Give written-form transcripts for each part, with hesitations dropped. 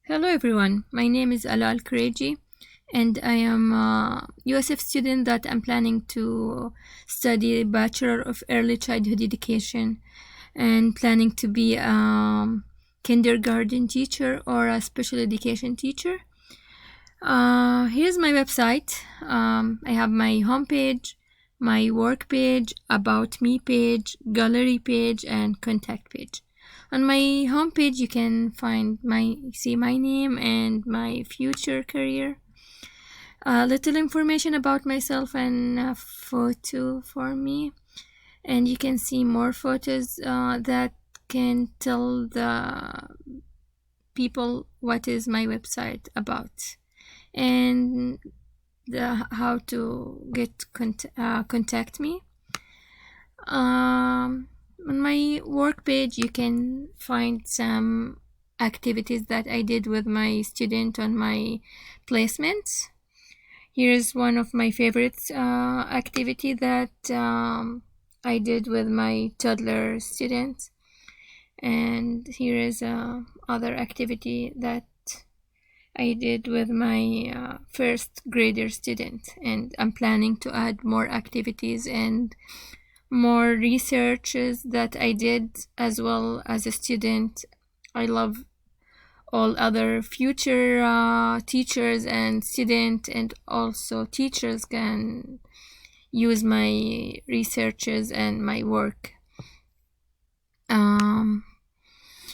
Hello everyone, my name is Ala Al-Kureji and I am a USF student that I'm planning to study Bachelor of Early Childhood Education and planning to be a kindergarten teacher or a special education teacher. Here's my website. I have my homepage, my work page, about me page, gallery page, and contact page. On my homepage, you can find my name and my future career. A little information about myself and a photo for me. And you can see more photos that can tell the people what is my website about and how to contact me. On my work page, you can find some activities that I did with my student on my placements. Here's one of my favorite activity that I did with my toddler student. And here is other activity that I did with my first grader student, and I'm planning to add more activities and more researches that I did as well as a student. I love all other future teachers and students, and also teachers can use my researches and my work.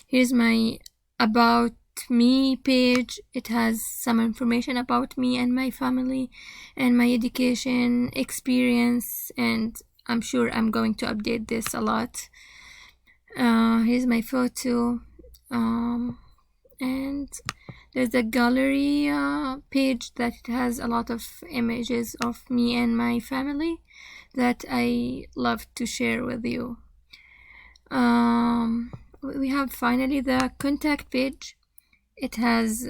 Here's my about me page. It has some information about me and my family and my education experience, and I'm sure I'm going to update this a lot. Here's my photo, and there's a gallery page that has a lot of images of me and my family that I love to share with you. We have finally the contact page. It has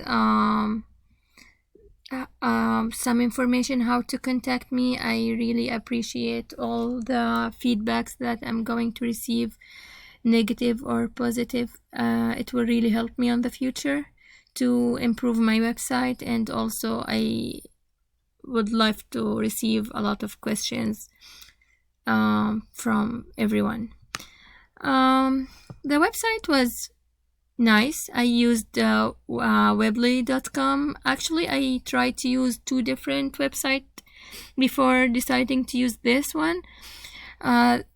some information how to contact me. I really appreciate all the feedbacks that I'm going to receive, negative or positive. It will really help me on the future to improve my website, and also I would love to receive a lot of questions from everyone. The website was nice. I used Weebly.com. Actually, I tried to use two different websites before deciding to use this one.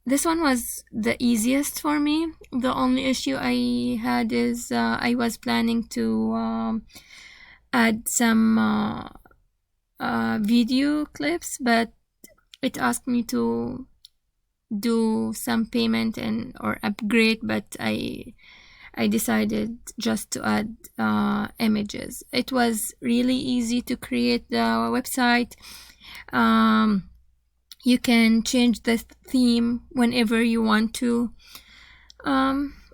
This one was the easiest for me. The only issue I had is I was planning to add some video clips, but it asked me to do some payment or upgrade, but I decided just to add images. It was really easy to create the website. You can change the theme whenever you want to.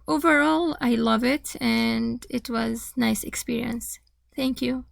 Overall, I love it, and it was nice experience. Thank you.